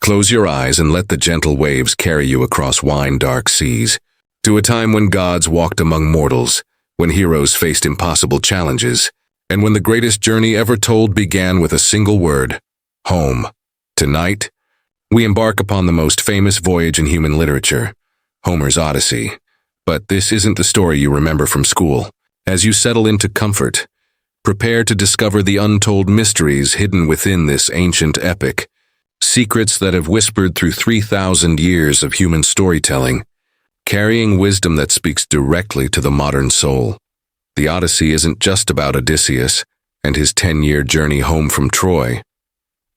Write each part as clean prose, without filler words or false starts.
Close your eyes and let the gentle waves carry you across wine-dark seas, to a time when gods walked among mortals, when heroes faced impossible challenges, and when the greatest journey ever told began with a single word: home. Tonight, we embark upon the most famous voyage in human literature, Homer's Odyssey. But this isn't the story you remember from school. As you settle into comfort, prepare to discover the untold mysteries hidden within this ancient epic, secrets that have whispered through 3,000 years of human storytelling, carrying wisdom that speaks directly to the modern soul. The Odyssey isn't just about Odysseus and his 10-year journey home from Troy.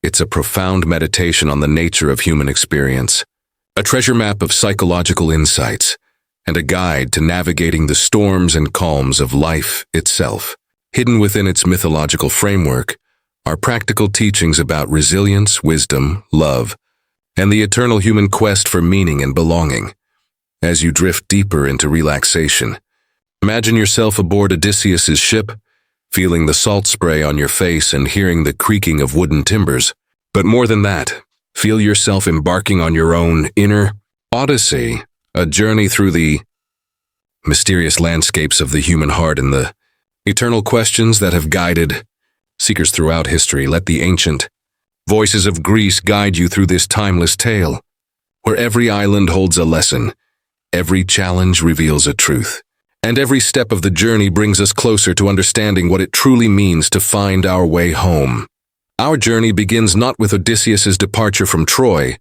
It's a profound meditation on the nature of human experience, a treasure map of psychological insights, and a guide to navigating the storms and calms of life itself. Hidden within its mythological framework are practical teachings about resilience, wisdom, love, and the eternal human quest for meaning and belonging. As you drift deeper into relaxation, imagine yourself aboard Odysseus's ship, feeling the salt spray on your face and hearing the creaking of wooden timbers. But more than that, feel yourself embarking on your own inner Odyssey, a journey through the mysterious landscapes of the human heart and the eternal questions that have guided seekers throughout history. Let the ancient voices of Greece guide you through this timeless tale, where every island holds a lesson, every challenge reveals a truth, and every step of the journey brings us closer to understanding what it truly means to find our way home. Our journey begins not with Odysseus's departure from Troy,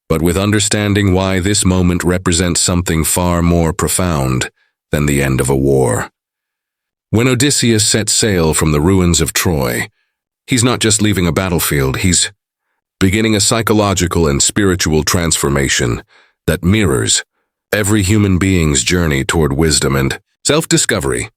but with understanding why this moment represents something far more profound than the end of a war. When Odysseus sets sail from the ruins of Troy, he's not just leaving a battlefield, he's beginning a psychological and spiritual transformation that mirrors every human being's journey toward wisdom and self-discovery.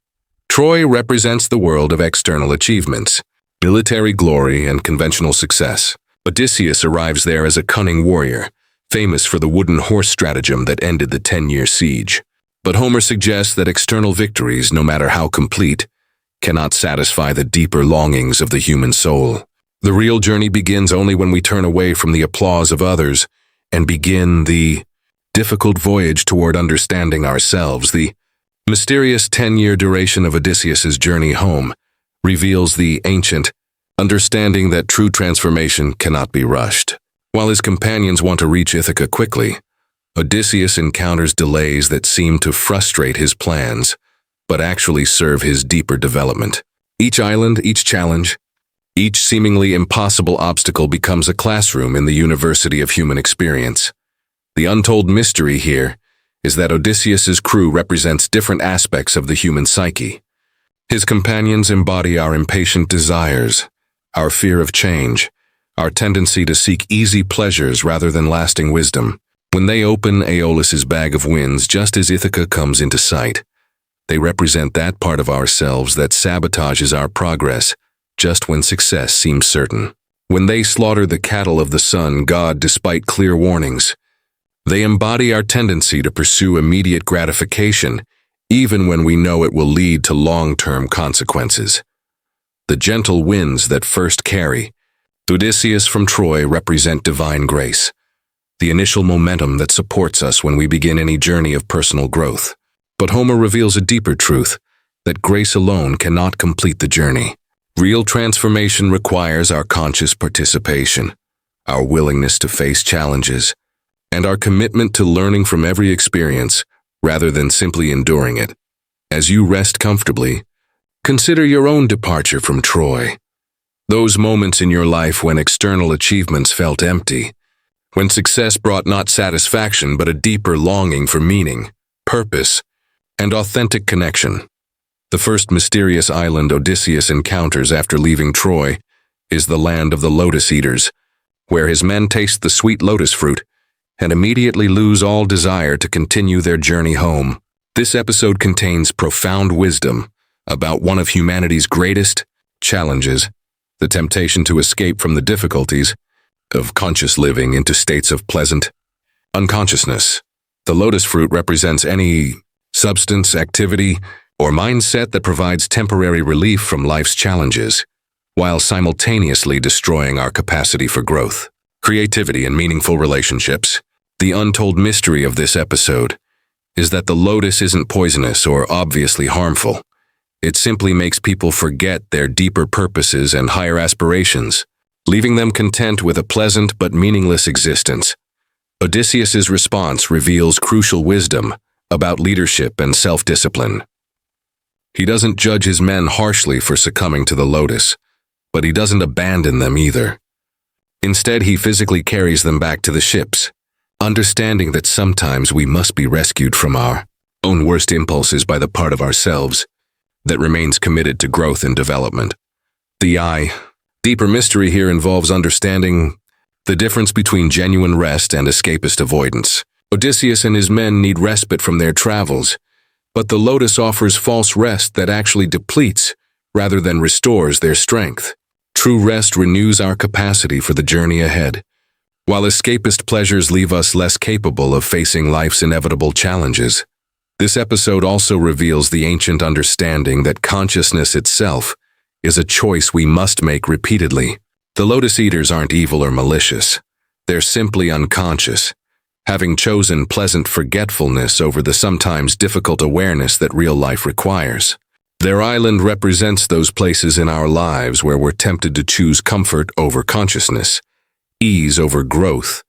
Troy represents the world of external achievements, military glory, and conventional success. Odysseus arrives there as a cunning warrior, famous for the wooden horse stratagem that ended the 10-year siege. But Homer suggests that external victories, no matter how complete, cannot satisfy the deeper longings of the human soul. The real journey begins only when we turn away from the applause of others and begin the difficult voyage toward understanding ourselves. The mysterious 10-year duration of Odysseus's journey home reveals the ancient understanding that true transformation cannot be rushed. While his companions want to reach Ithaca quickly, Odysseus encounters delays that seem to frustrate his plans, but actually serve his deeper development. Each island, each challenge, each seemingly impossible obstacle becomes a classroom in the University of Human Experience. The untold mystery here is that Odysseus's crew represents different aspects of the human psyche. His companions embody our impatient desires, our fear of change, our tendency to seek easy pleasures rather than lasting wisdom. When they open Aeolus's bag of winds just as Ithaca comes into sight, they represent that part of ourselves that sabotages our progress just when success seems certain. When they slaughter the cattle of the sun god despite clear warnings, they embody our tendency to pursue immediate gratification even when we know it will lead to long-term consequences. The gentle winds that first carry Odysseus from Troy represent divine grace, the initial momentum that supports us when we begin any journey of personal growth. But Homer reveals a deeper truth, that grace alone cannot complete the journey. Real transformation requires our conscious participation, our willingness to face challenges, and our commitment to learning from every experience rather than simply enduring it. As you rest comfortably, consider your own departure from Troy. Those moments in your life when external achievements felt empty, when success brought not satisfaction but a deeper longing for meaning, purpose, and authentic connection. The first mysterious island Odysseus encounters after leaving Troy is the land of the lotus eaters, where his men taste the sweet lotus fruit and immediately lose all desire to continue their journey home. This episode contains profound wisdom about one of humanity's greatest challenges, the temptation to escape from the difficulties of conscious living into states of pleasant unconsciousness. The lotus fruit represents any substance, activity, or mindset that provides temporary relief from life's challenges, while simultaneously destroying our capacity for growth. creativity, and meaningful relationships. The untold mystery of this episode is that the lotus isn't poisonous or obviously harmful. It simply makes people forget their deeper purposes and higher aspirations, leaving them content with a pleasant but meaningless existence. Odysseus's response reveals crucial wisdom about leadership and self-discipline. He doesn't judge his men harshly for succumbing to the lotus, but he doesn't abandon them either. Instead, he physically carries them back to the ships, understanding that sometimes we must be rescued from our own worst impulses by the part of ourselves that remains committed to growth and development. The deeper mystery here involves understanding the difference between genuine rest and escapist avoidance. Odysseus and his men need respite from their travels, but the lotus offers false rest that actually depletes rather than restores their strength. True rest renews our capacity for the journey ahead, while escapist pleasures leave us less capable of facing life's inevitable challenges. This episode also reveals the ancient understanding that consciousness itself is a choice we must make repeatedly. The Lotus Eaters aren't evil or malicious. They're simply unconscious, having chosen pleasant forgetfulness over the sometimes difficult awareness that real life requires. Their island represents those places in our lives where we're tempted to choose comfort over consciousness, ease over growth,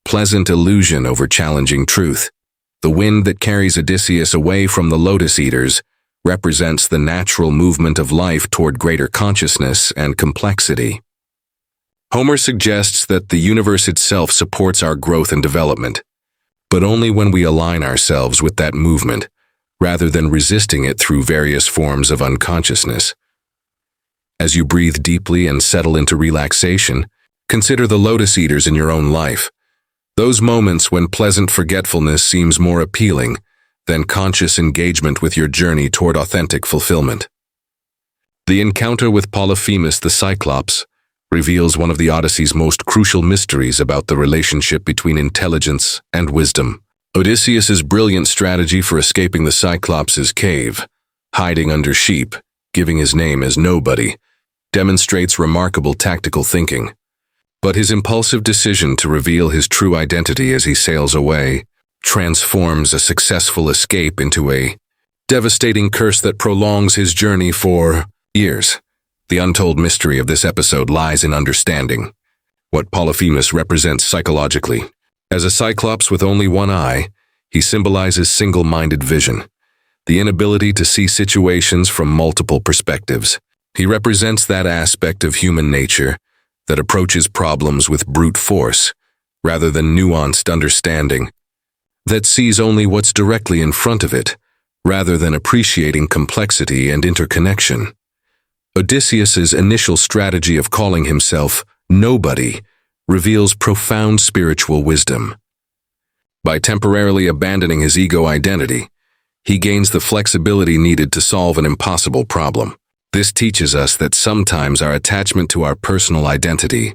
pleasant illusion over challenging truth. The wind that carries Odysseus away from the Lotus Eaters represents the natural movement of life toward greater consciousness and complexity. Homer suggests that the universe itself supports our growth and development, but only when we align ourselves with that movement, rather than resisting it through various forms of unconsciousness. As you breathe deeply and settle into relaxation, consider the Lotus Eaters in your own life. Those moments when pleasant forgetfulness seems more appealing than conscious engagement with your journey toward authentic fulfillment. The encounter with Polyphemus the Cyclops reveals one of the Odyssey's most crucial mysteries about the relationship between intelligence and wisdom. Odysseus's brilliant strategy for escaping the Cyclops' cave, hiding under sheep, giving his name as Nobody, demonstrates remarkable tactical thinking. But his impulsive decision to reveal his true identity as he sails away transforms a successful escape into a devastating curse that prolongs his journey for years. The untold mystery of this episode lies in understanding what Polyphemus represents psychologically. As a Cyclops with only one eye, he symbolizes single-minded vision, the inability to see situations from multiple perspectives. He represents that aspect of human nature that approaches problems with brute force, rather than nuanced understanding, that sees only what's directly in front of it, rather than appreciating complexity and interconnection. Odysseus's initial strategy of calling himself Nobody reveals profound spiritual wisdom. By temporarily abandoning his ego identity, he gains the flexibility needed to solve an impossible problem. This teaches us that sometimes our attachment to our personal identity,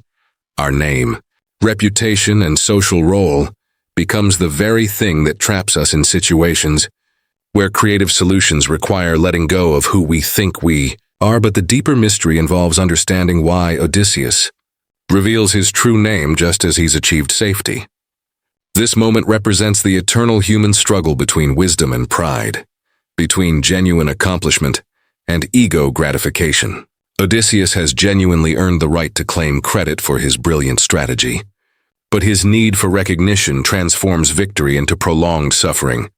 our name, reputation, and social role becomes the very thing that traps us in situations where creative solutions require letting go of who we think we are. But the deeper mystery involves understanding why Odysseus reveals his true name just as he's achieved safety. This moment represents the eternal human struggle between wisdom and pride, between genuine accomplishment and ego gratification. Odysseus has genuinely earned the right to claim credit for his brilliant strategy, but his need for recognition transforms victory into prolonged suffering.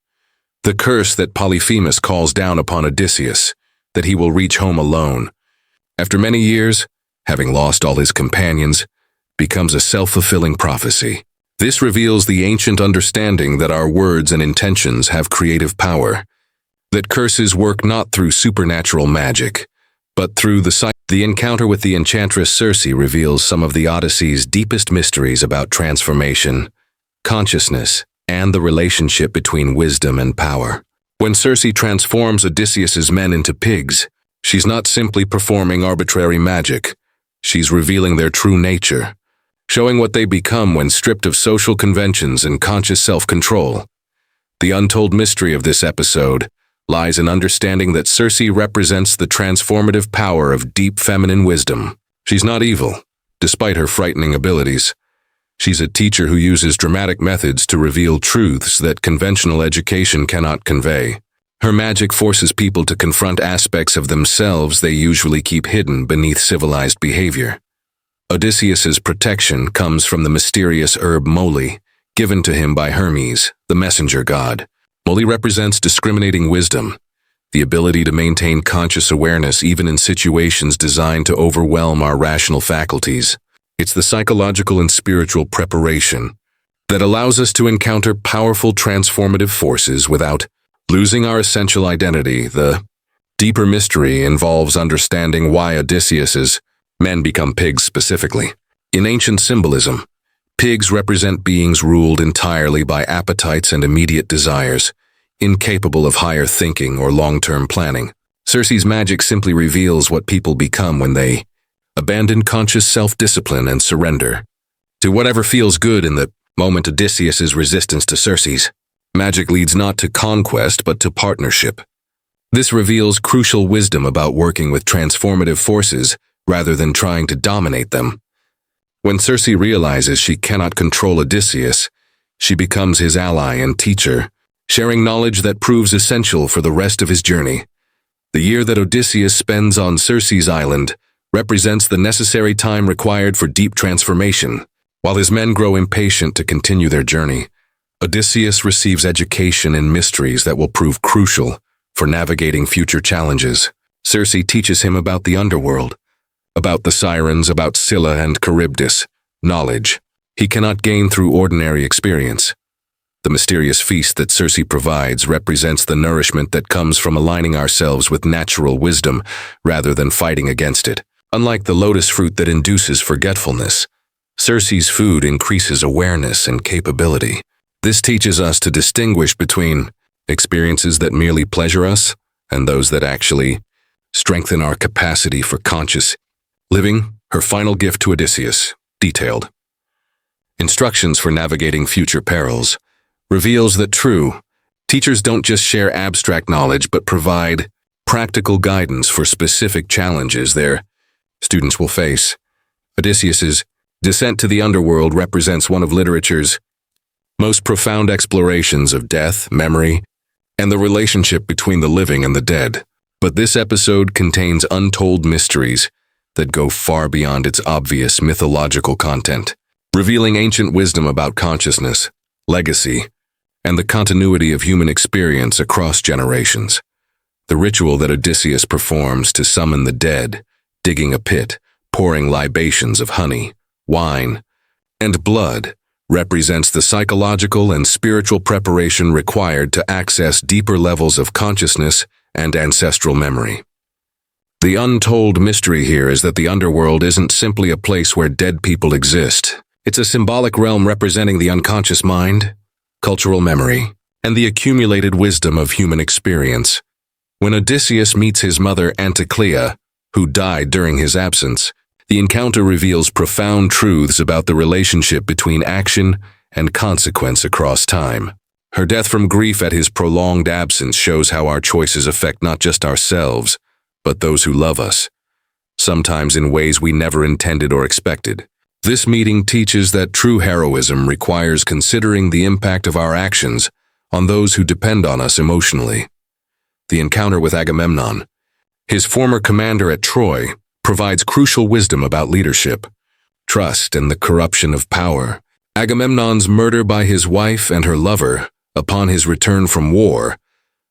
The curse that Polyphemus calls down upon Odysseus, that he will reach home alone, after many years, having lost all his companions, becomes a self-fulfilling prophecy. This reveals the ancient understanding that our words and intentions have creative power, that curses work not through supernatural magic, but through the encounter with the enchantress Circe reveals some of the Odyssey's deepest mysteries about transformation, consciousness, and the relationship between wisdom and power. When Circe transforms Odysseus's men into pigs, she's not simply performing arbitrary magic. She's revealing their true nature, showing what they become when stripped of social conventions and conscious self-control. The untold mystery of this episode lies in understanding that Circe represents the transformative power of deep feminine wisdom. She's not evil, despite her frightening abilities. She's a teacher who uses dramatic methods to reveal truths that conventional education cannot convey. Her magic forces people to confront aspects of themselves they usually keep hidden beneath civilized behavior. Odysseus's protection comes from the mysterious herb moly, given to him by Hermes, the messenger god. Moly represents discriminating wisdom, the ability to maintain conscious awareness even in situations designed to overwhelm our rational faculties. It's the psychological and spiritual preparation that allows us to encounter powerful transformative forces without losing our essential identity. The deeper mystery involves understanding why Odysseus's men become pigs specifically. In ancient symbolism, pigs represent beings ruled entirely by appetites and immediate desires, incapable of higher thinking or long-term planning. Circe's magic simply reveals what people become when they abandon conscious self-discipline and surrender to whatever feels good in the moment. Odysseus's resistance to Circe's magic leads not to conquest but to partnership. This reveals crucial wisdom about working with transformative forces rather than trying to dominate them. When Circe realizes she cannot control Odysseus, she becomes his ally and teacher, sharing knowledge that proves essential for the rest of his journey. The year that Odysseus spends on Circe's island represents the necessary time required for deep transformation. While his men grow impatient to continue their journey, Odysseus receives education in mysteries that will prove crucial for navigating future challenges. Circe teaches him about the underworld, about the sirens, about Scylla and Charybdis, knowledge he cannot gain through ordinary experience. The mysterious feast that Circe provides represents the nourishment that comes from aligning ourselves with natural wisdom rather than fighting against it. Unlike the lotus fruit that induces forgetfulness, Circe's food increases awareness and capability. This teaches us to distinguish between experiences that merely pleasure us and those that actually strengthen our capacity for conscious living. Her final gift to Odysseus, detailed instructions for navigating future perils, reveals that true teachers don't just share abstract knowledge but provide practical guidance for specific challenges their students will face. Odysseus's descent to the underworld represents one of literature's most profound explorations of death, memory, and the relationship between the living and the dead. But this episode contains untold mysteries that go far beyond its obvious mythological content, revealing ancient wisdom about consciousness, legacy, and the continuity of human experience across generations. The ritual that Odysseus performs to summon the dead, digging a pit, pouring libations of honey, wine, and blood, represents the psychological and spiritual preparation required to access deeper levels of consciousness and ancestral memory. The untold mystery here is that the underworld isn't simply a place where dead people exist. It's a symbolic realm representing the unconscious mind, cultural memory, and the accumulated wisdom of human experience. When Odysseus meets his mother Anticlea, who died during his absence, the encounter reveals profound truths about the relationship between action and consequence across time. Her death from grief at his prolonged absence shows how our choices affect not just ourselves, but those who love us, sometimes in ways we never intended or expected. This meeting teaches that true heroism requires considering the impact of our actions on those who depend on us emotionally. The encounter with Agamemnon, his former commander at Troy, provides crucial wisdom about leadership, trust, and the corruption of power. Agamemnon's murder by his wife and her lover upon his return from war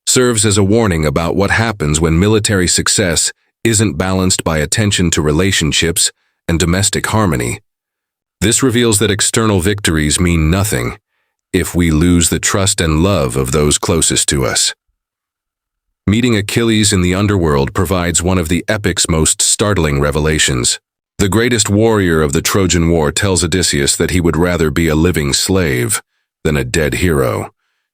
serves as a warning about what happens when military success isn't balanced by attention to relationships and domestic harmony. This reveals that external victories mean nothing if we lose the trust and love of those closest to us. Meeting Achilles in the underworld provides one of the epic's most startling revelations. The greatest warrior of the Trojan War tells Odysseus that he would rather be a living slave than a dead hero,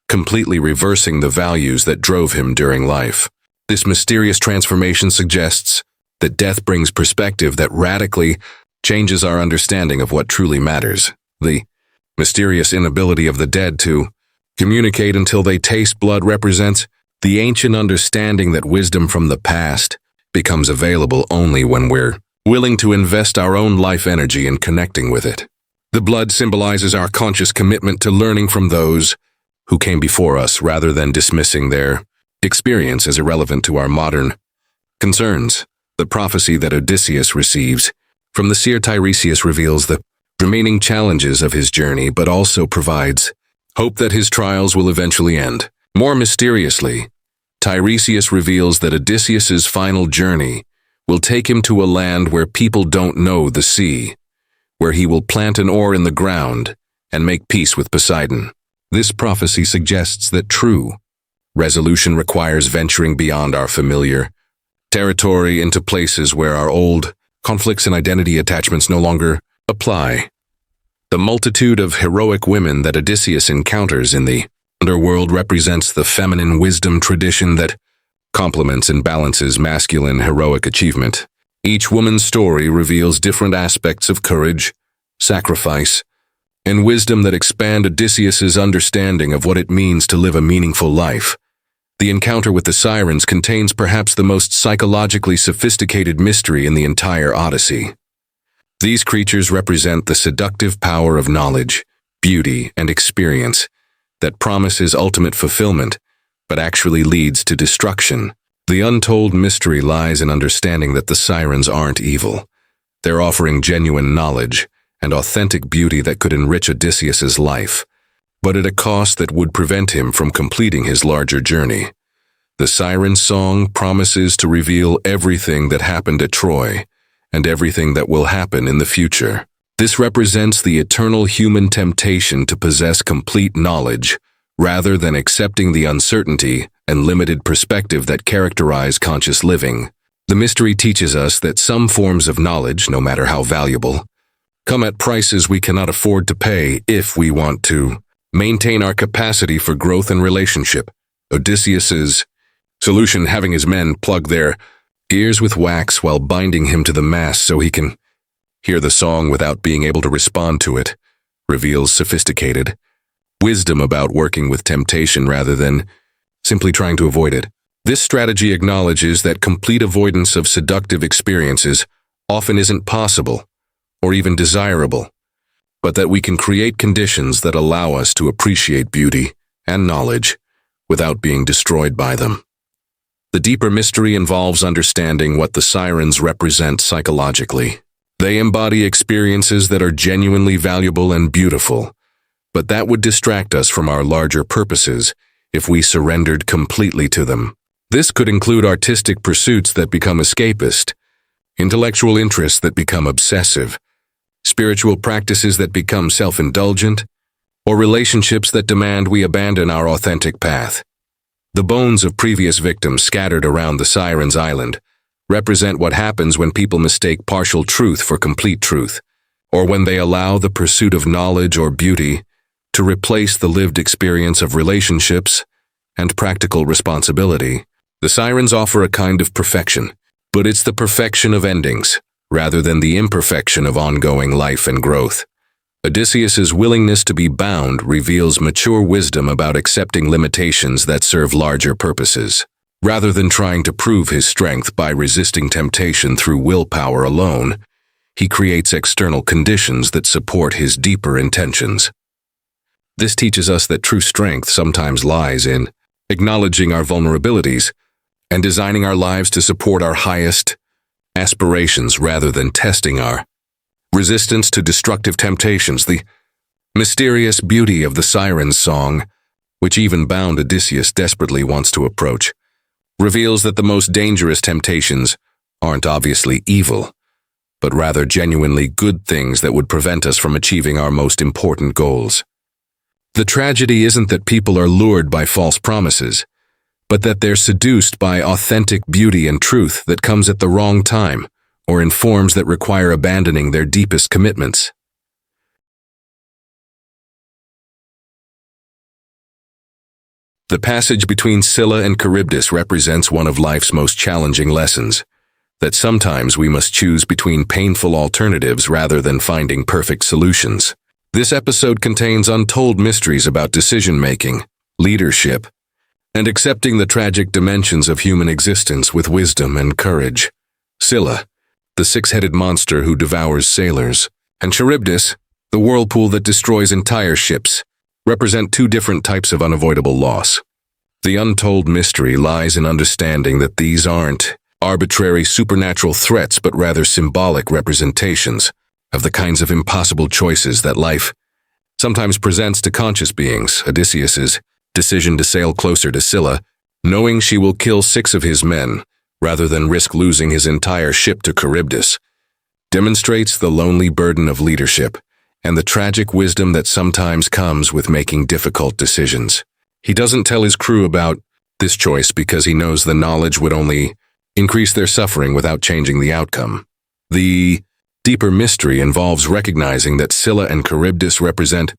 completely reversing the values that drove him during life. This mysterious transformation suggests that death brings perspective that radically changes our understanding of what truly matters. The mysterious inability of the dead to communicate until they taste blood represents the ancient understanding that wisdom from the past becomes available only when we're willing to invest our own life energy in connecting with it. The blood symbolizes our conscious commitment to learning from those who came before us rather than dismissing their experience as irrelevant to our modern concerns. The prophecy that Odysseus receives from the seer Tiresias reveals the remaining challenges of his journey, but also provides hope that his trials will eventually end. More mysteriously, Tiresias reveals that Odysseus's final journey will take him to a land where people don't know the sea, where he will plant an oar in the ground and make peace with Poseidon. This prophecy suggests that true resolution requires venturing beyond our familiar territory into places where our old conflicts and identity attachments no longer apply. The multitude of heroic women that Odysseus encounters in the underworld represents the feminine wisdom tradition that complements and balances masculine heroic achievement. Each woman's story reveals different aspects of courage, sacrifice, and wisdom that expand Odysseus's understanding of what it means to live a meaningful life. The encounter with the sirens contains perhaps the most psychologically sophisticated mystery in the entire Odyssey. These creatures represent the seductive power of knowledge, beauty, and experience that promises ultimate fulfillment, but actually leads to destruction. The untold mystery lies in understanding that the sirens aren't evil. They're offering genuine knowledge and authentic beauty that could enrich Odysseus's life, but at a cost that would prevent him from completing his larger journey. The siren song promises to reveal everything that happened at Troy and everything that will happen in the future. This represents the eternal human temptation to possess complete knowledge rather than accepting the uncertainty and limited perspective that characterize conscious living. The mystery teaches us that some forms of knowledge, no matter how valuable, come at prices we cannot afford to pay if we want to maintain our capacity for growth and relationship. Odysseus's solution, having his men plug their ears with wax while binding him to the mast so he can hear the song without being able to respond to it, reveals sophisticated wisdom about working with temptation rather than simply trying to avoid it. This strategy acknowledges that complete avoidance of seductive experiences often isn't possible or even desirable, but that we can create conditions that allow us to appreciate beauty and knowledge without being destroyed by them. The deeper mystery involves understanding what the sirens represent psychologically. They embody experiences that are genuinely valuable and beautiful, but that would distract us from our larger purposes if we surrendered completely to them. This could include artistic pursuits that become escapist, intellectual interests that become obsessive, spiritual practices that become self-indulgent, or relationships that demand we abandon our authentic path. The bones of previous victims scattered around the Sirens' Island represent what happens when people mistake partial truth for complete truth, or when they allow the pursuit of knowledge or beauty to replace the lived experience of relationships and practical responsibility. The Sirens offer a kind of perfection, but it's the perfection of endings, rather than the imperfection of ongoing life and growth. Odysseus's willingness to be bound reveals mature wisdom about accepting limitations that serve larger purposes. Rather than trying to prove his strength by resisting temptation through willpower alone, he creates external conditions that support his deeper intentions. This teaches us that true strength sometimes lies in acknowledging our vulnerabilities and designing our lives to support our highest aspirations rather than testing our resistance to destructive temptations. The mysterious beauty of the Siren's song, which even bound Odysseus desperately wants to approach, reveals that the most dangerous temptations aren't obviously evil, but rather genuinely good things that would prevent us from achieving our most important goals. The tragedy isn't that people are lured by false promises, but that they're seduced by authentic beauty and truth that comes at the wrong time, or in forms that require abandoning their deepest commitments. The passage between Scylla and Charybdis represents one of life's most challenging lessons, that sometimes we must choose between painful alternatives rather than finding perfect solutions. This episode contains untold mysteries about decision-making, leadership, and accepting the tragic dimensions of human existence with wisdom and courage. Scylla, the six-headed monster who devours sailors, and Charybdis, the whirlpool that destroys entire ships, represent two different types of unavoidable loss. The untold mystery lies in understanding that these aren't arbitrary supernatural threats but rather symbolic representations of the kinds of impossible choices that life sometimes presents to conscious beings. Odysseus's decision to sail closer to Scylla, knowing she will kill 6 of his men, rather than risk losing his entire ship to Charybdis, demonstrates the lonely burden of leadership and the tragic wisdom that sometimes comes with making difficult decisions. He doesn't tell his crew about this choice because he knows the knowledge would only increase their suffering without changing the outcome. The deeper mystery involves recognizing that Scylla and Charybdis represent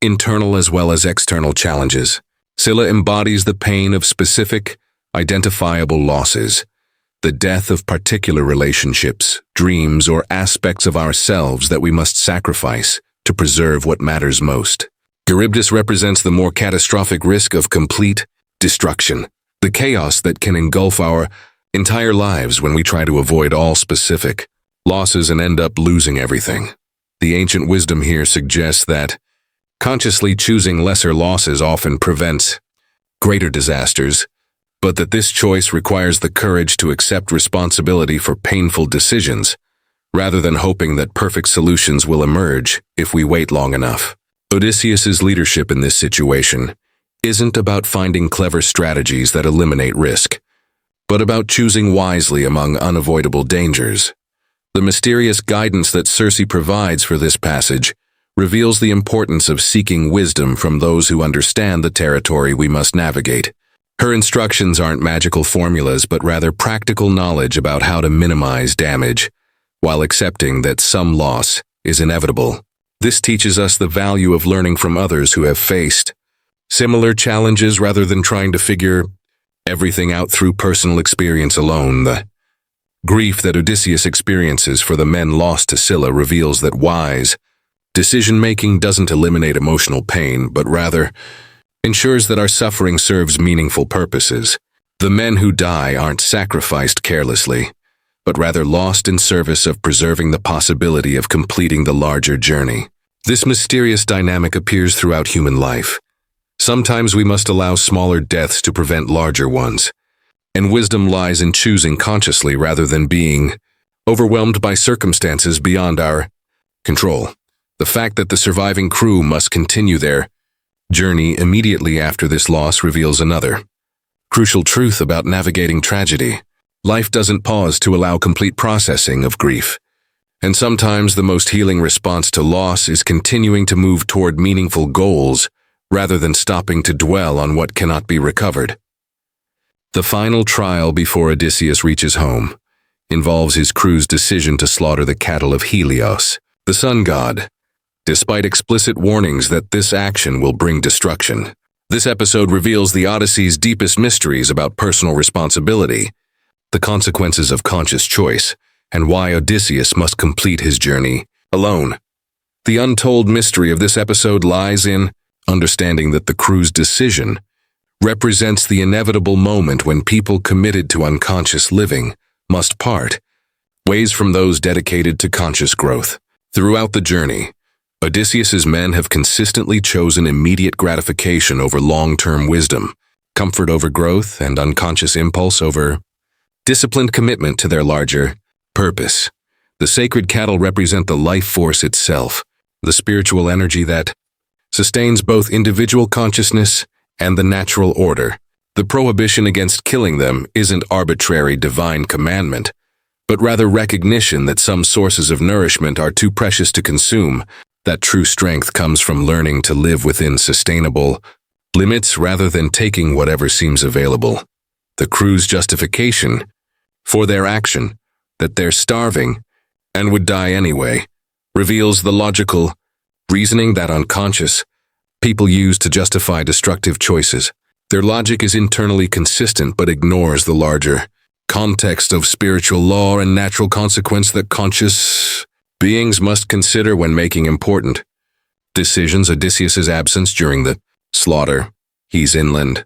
internal as well as external challenges. Scylla embodies the pain of specific, identifiable losses, the death of particular relationships, dreams, or aspects of ourselves that we must sacrifice to preserve what matters most. Charybdis represents the more catastrophic risk of complete destruction, the chaos that can engulf our entire lives when we try to avoid all specific losses and end up losing everything. The ancient wisdom here suggests that consciously choosing lesser losses often prevents greater disasters, but that this choice requires the courage to accept responsibility for painful decisions, rather than hoping that perfect solutions will emerge if we wait long enough. Odysseus's leadership in this situation isn't about finding clever strategies that eliminate risk, but about choosing wisely among unavoidable dangers. The mysterious guidance that Circe provides for this passage reveals the importance of seeking wisdom from those who understand the territory we must navigate. Her instructions aren't magical formulas, but rather practical knowledge about how to minimize damage, while accepting that some loss is inevitable. This teaches us the value of learning from others who have faced similar challenges rather than trying to figure everything out through personal experience alone. The grief that Odysseus experiences for the men lost to Scylla reveals that wise decision-making doesn't eliminate emotional pain, but rather ensures that our suffering serves meaningful purposes. The men who die aren't sacrificed carelessly, but rather lost in service of preserving the possibility of completing the larger journey. This mysterious dynamic appears throughout human life. Sometimes we must allow smaller deaths to prevent larger ones, and wisdom lies in choosing consciously rather than being overwhelmed by circumstances beyond our control. The fact that the surviving crew must continue their journey immediately after this loss reveals another crucial truth about navigating tragedy. Life doesn't pause to allow complete processing of grief, and sometimes the most healing response to loss is continuing to move toward meaningful goals rather than stopping to dwell on what cannot be recovered. The final trial before Odysseus reaches home involves his crew's decision to slaughter the cattle of Helios, the sun god, despite explicit warnings that this action will bring destruction. This episode reveals the Odyssey's deepest mysteries about personal responsibility, the consequences of conscious choice, and why Odysseus must complete his journey alone. The untold mystery of this episode lies in understanding that the crew's decision represents the inevitable moment when people committed to unconscious living must part ways from those dedicated to conscious growth. Throughout the journey, Odysseus's men have consistently chosen immediate gratification over long-term wisdom, comfort over growth, and unconscious impulse over disciplined commitment to their larger purpose. The sacred cattle represent the life force itself, the spiritual energy that sustains both individual consciousness and the natural order. The prohibition against killing them isn't arbitrary divine commandment, but rather recognition that some sources of nourishment are too precious to consume. That true strength comes from learning to live within sustainable limits rather than taking whatever seems available. The crew's justification for their action, that they're starving and would die anyway, reveals the logical reasoning that unconscious people use to justify destructive choices. Their logic is internally consistent but ignores the larger context of spiritual law and natural consequence that conscious beings must consider when making important decisions. Odysseus's absence during the slaughter, he's inland,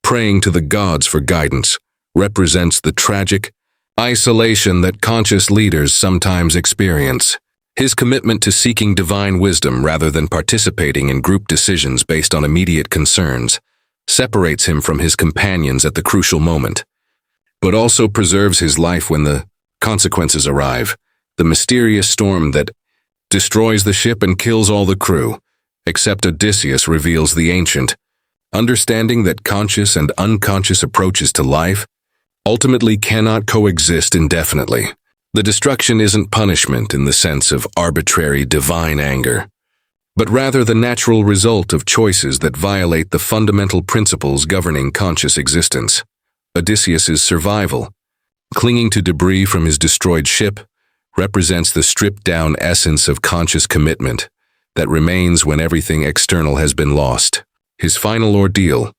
praying to the gods for guidance, represents the tragic isolation that conscious leaders sometimes experience. His commitment to seeking divine wisdom rather than participating in group decisions based on immediate concerns separates him from his companions at the crucial moment, but also preserves his life when the consequences arrive. The mysterious storm that destroys the ship and kills all the crew, except Odysseus, reveals the ancient understanding that conscious and unconscious approaches to life ultimately cannot coexist indefinitely. The destruction isn't punishment in the sense of arbitrary divine anger, but rather the natural result of choices that violate the fundamental principles governing conscious existence. Odysseus's survival, clinging to debris from his destroyed ship, represents the stripped-down essence of conscious commitment that remains when everything external has been lost. His final ordeal,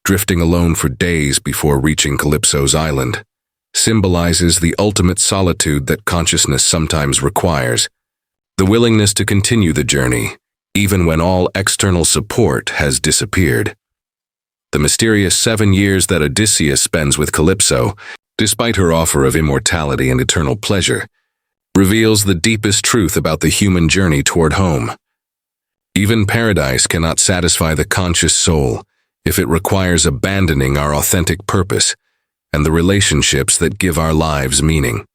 drifting alone for days before reaching Calypso's island, symbolizes the ultimate solitude that consciousness sometimes requires, the willingness to continue the journey, even when all external support has disappeared. The mysterious 7 years that Odysseus spends with Calypso, despite her offer of immortality and eternal pleasure, reveals the deepest truth about the human journey toward home. Even paradise cannot satisfy the conscious soul if it requires abandoning our authentic purpose and the relationships that give our lives meaning.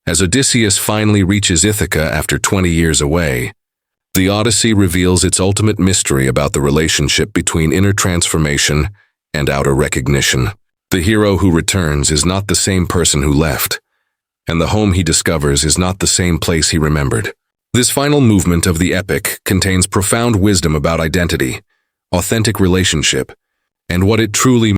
As Odysseus finally reaches Ithaca after 20 years away, the Odyssey reveals its ultimate mystery about the relationship between inner transformation and outer recognition. The hero who returns is not the same person who left, and the home he discovers is not the same place he remembered. This final movement of the epic contains profound wisdom about identity, authentic relationship, and what it truly